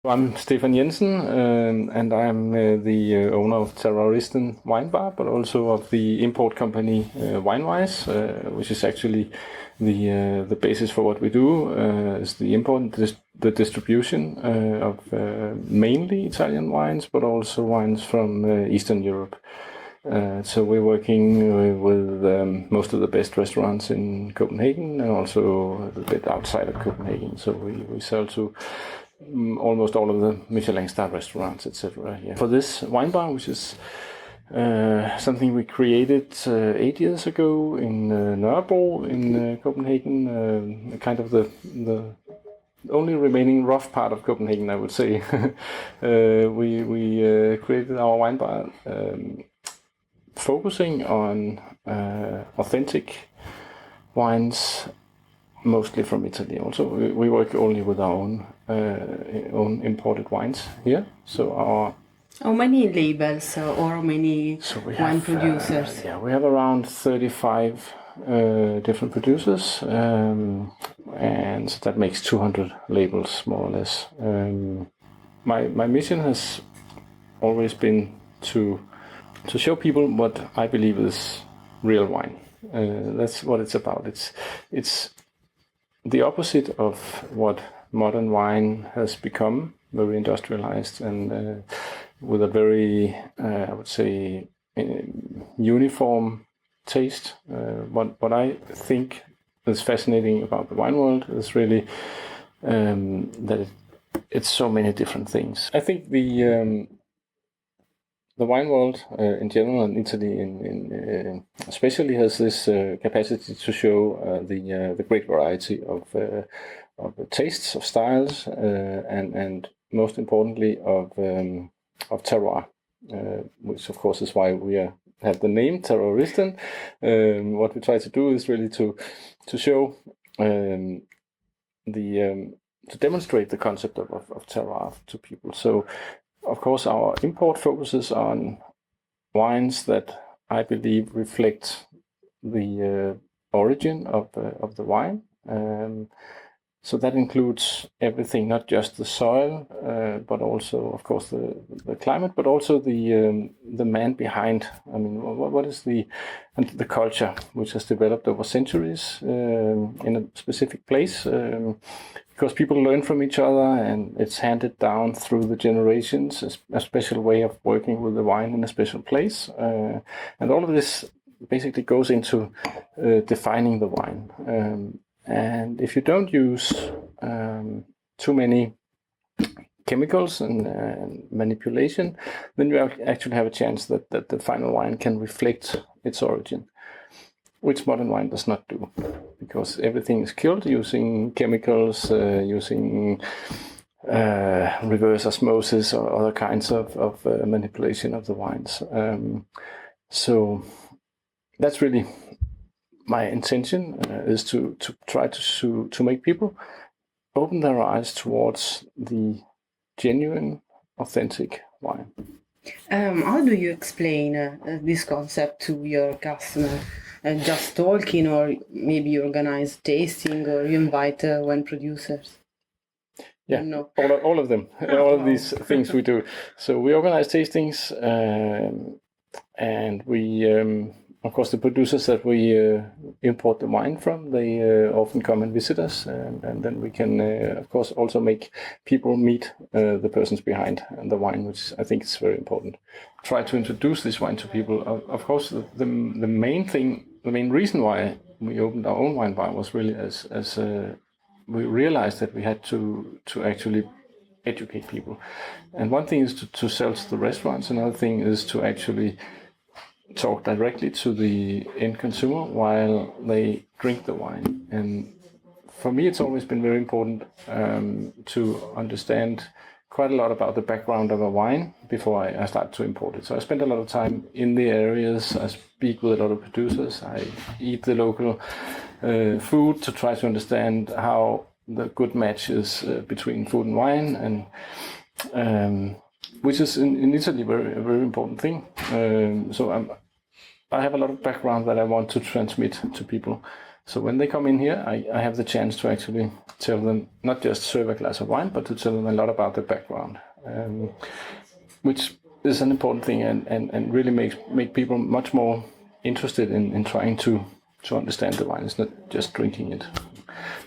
I'm Stefan Jensen, and I'm the owner of Terroiristen wine bar, but also of the import company Winewise, which is actually the basis for what we do. Is the import, the distribution of mainly Italian wines, but also wines from Eastern Europe. So we're working with most of the best restaurants in Copenhagen and also a little bit outside of Copenhagen. So we sell to almost all of the Michelin star restaurants, etc. here. For this wine bar, which is something we created 8 years ago in Norrebro in Copenhagen, kind of the only remaining rough part of Copenhagen, I would say. We created our wine bar focusing on authentic wines, mostly from Italy. Also, we work only with our own imported wines here. So how many labels or how many wine producers? We have around 35 different producers, and so that makes 200 labels more or less. My mission has always been to show people what I believe is real wine. That's what it's about. It's the opposite of what modern wine has become, very industrialized and with a very, I would say, uniform taste. What I think is fascinating about the wine world is really that it's so many different things. I think the wine world in general, and Italy in especially, has this capacity to show the great variety of tastes, of styles, and most importantly of terroir, which of course is why we have the name Terroiristen. What we try to do is really to show to demonstrate the concept of terroir to people. So, of course, our import focuses on wines that I believe reflect the origin of the wine. So that includes everything, not just the soil, but also, of course, the climate, but also the man behind. I mean, what is the culture which has developed over centuries in a specific place? Because people learn from each other, and it's handed down through the generations, a special way of working with the wine in a special place, and all of this basically goes into defining the wine. And if you don't use too many chemicals and manipulation, then you actually have a chance that the final wine can reflect its origin, which modern wine does not do, because everything is killed using chemicals, using reverse osmosis or other kinds of manipulation of the wines. So that's really my intention, is to try to make people open their eyes towards the genuine, authentic wine. How do you explain this concept to your customer? Just talking, or maybe you organize tasting, or you invite wine producers? Yeah, all of them, all of these things we do. So we organize tastings, and we, of course, the producers that we import the wine from, they often come and visit us, and then we can, of course, also make people meet the persons behind the wine, which I think is very important. Try to introduce this wine to people. Of course, the main reason why we opened our own wine bar was really as we realized that we had to actually educate people. And one thing is to sell to the restaurants, another thing is to actually talk directly to the end consumer while they drink the wine. And for me, it's always been very important to understand quite a lot about the background of a wine before I start to import it. So I spend a lot of time in the areas, I speak with a lot of producers, I eat the local food to try to understand how the good match is between food and wine, and which is in Italy a very important thing. So I have a lot of background that I want to transmit to people. So when they come in here, I have the chance to actually tell them, not just serve a glass of wine, but to tell them a lot about their background, which is an important thing and really make people much more interested in trying to understand the wine. It's not just drinking it.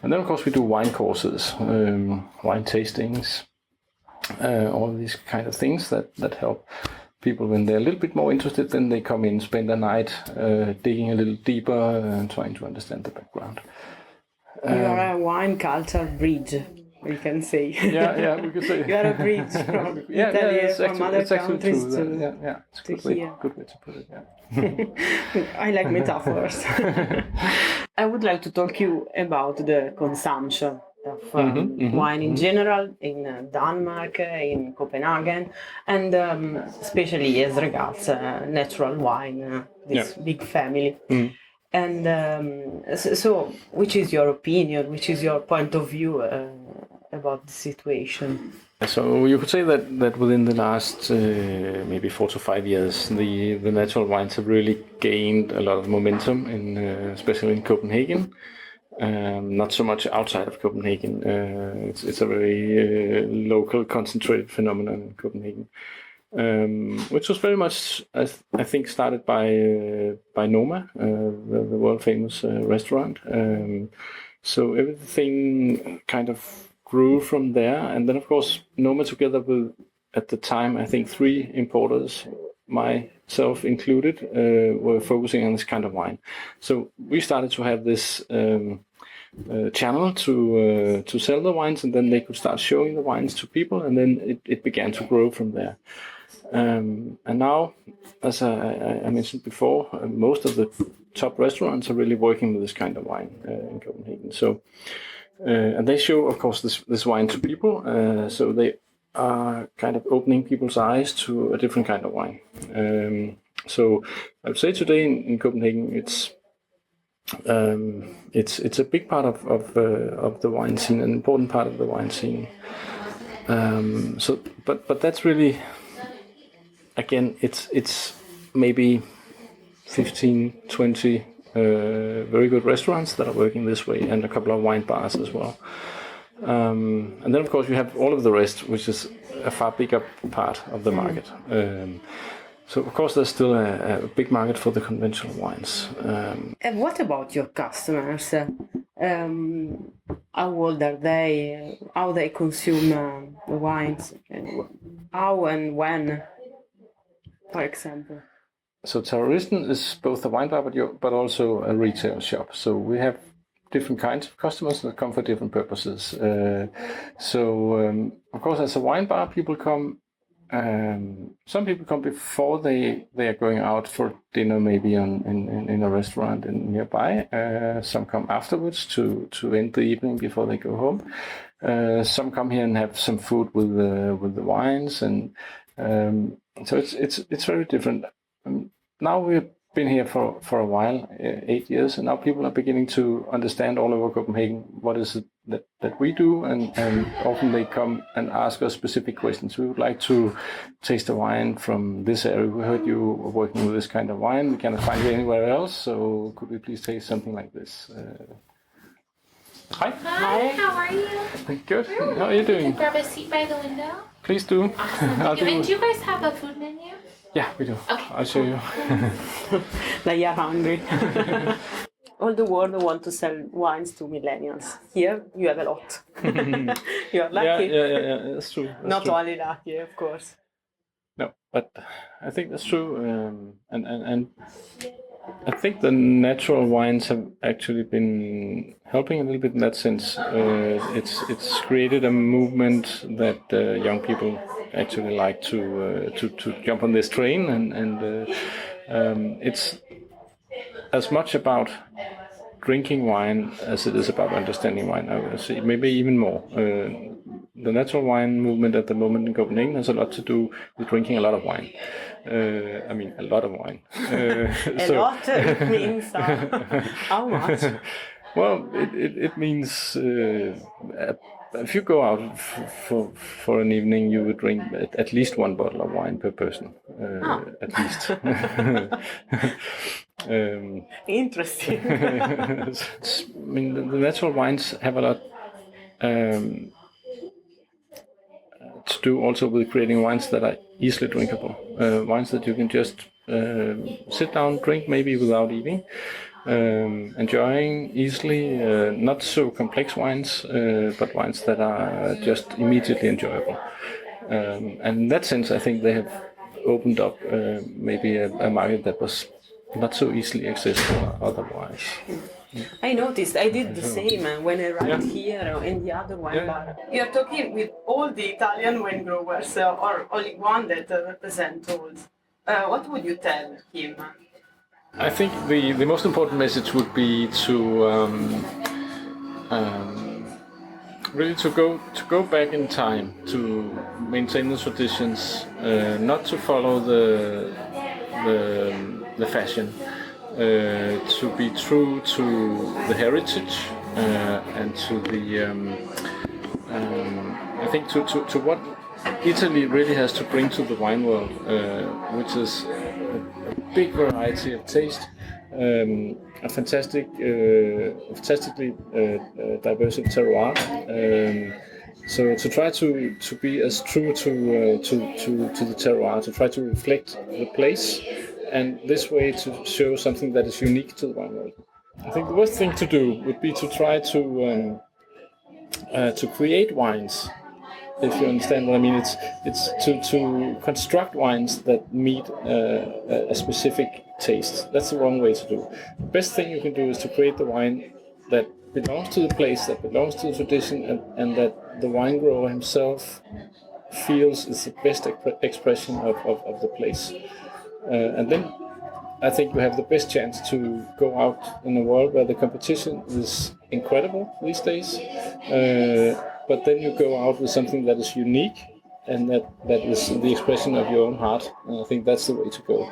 And then of course we do wine courses, wine tastings, all of these kind of things that help people when they're a little bit more interested. Then they come in, spend a night digging a little deeper and trying to understand the background. You are a wine culture bridge, we can say. Yeah, we could say. You are a bridge from Italy, from other countries to it's a good way to put it. Yeah. I like metaphors. I would like to talk to you about the consumption of wine in general in Denmark, in Copenhagen, and especially as regards natural wine, this big family. And so, which is your opinion? Which is your point of view about the situation? So you could say that within the last maybe 4 to 5 years, the natural wines have really gained a lot of momentum, especially in Copenhagen. Not so much outside of Copenhagen. It's a very local, concentrated phenomenon in Copenhagen, which was very much, I think, started by Noma, the world famous restaurant. So everything kind of grew from there, and then of course Noma, together with, at the time, I think 3 importers, myself included, were focusing on this kind of wine. So we started to have this channel to sell the wines, and then they could start showing the wines to people, and then it began to grow from there. And now, as I mentioned before, most of the top restaurants are really working with this kind of wine in Copenhagen. So, and they show, of course, this wine to people. So they are kind of opening people's eyes to a different kind of wine. So I would say today in Copenhagen, it's a big part of the wine scene, an important part of the wine scene. So, but that's really, again, it's maybe 15, 20 very good restaurants that are working this way, and a couple of wine bars as well. And then, of course, you have all of the rest, which is a far bigger part of the market. So, of course, there's still a big market for the conventional wines. And what about your customers? How old are they? How they consume the wines? How and when, for example? So Terroiristen is both a wine bar, but also a retail shop. So we have different kinds of customers that come for different purposes. Of course, as a wine bar, people come. Some people come before they are going out for dinner, maybe in a restaurant nearby. Some come afterwards to end the evening before they go home. Some come here and have some food with the wines, and so it's very different. Now we've been here for a while, 8 years, and now people are beginning to understand all over Copenhagen what is it that we do, and often they come and ask us specific questions. We would like to taste a wine from this area. We heard you were working with this kind of wine. We cannot find it anywhere else, so could we please taste something like this? Hi. Hi, how are you? Good. How are you doing? Can grab a seat by the window. Please do. Awesome. And do you guys have a food menu? Yeah, we do. Okay. I'll show you. They are hungry. All the world want to sell wines to millennials. Here you have a lot. You are lucky. Yeah, that's true. Not only lucky, of course. No, but I think that's true. And I think the natural wines have actually been helping a little bit in that sense. It's created a movement that young people actually like to jump on this train, and it's as much about drinking wine as it is about understanding wine. I would say maybe even more. The natural wine movement at the moment in Copenhagen has a lot to do with drinking a lot of wine. I mean, a lot of wine. A lot means how much? Well, it means if you go out for an evening, you would drink at least 1 bottle of wine per person, at least. Interesting. I mean, the natural wines have a lot to do also with creating wines that are easily drinkable. Wines that you can just sit down, drink maybe without eating. Enjoying easily, not so complex wines, but wines that are just immediately enjoyable. And in that sense, I think they have opened up maybe a market that was not so easily accessible otherwise. I noticed, I did the same when I arrived here in the other wine bar. You're talking with all the Italian wine growers, or only one that represents all. What would you tell him? I think the most important message would be to really to go back in time, to maintain the traditions, not to follow the fashion, to be true to the heritage and to the I think to what Italy really has to bring to the wine world, which is a big variety of taste, a fantastically diverse terroir. So to try to be as true to the terroir, to try to reflect the place, and this way to show something that is unique to the wine world. I think the worst thing to do would be to try to create wines. If you understand what I mean, it's to construct wines that meet a specific taste. That's the wrong way to do. The best thing you can do is to create the wine that belongs to the place, that belongs to the tradition, and that the wine grower himself feels is the best expression of the place. And then I think you have the best chance to go out in a world where the competition is incredible these days. But then you go out with something that is unique and that is the expression of your own heart. And I think that's the way to go.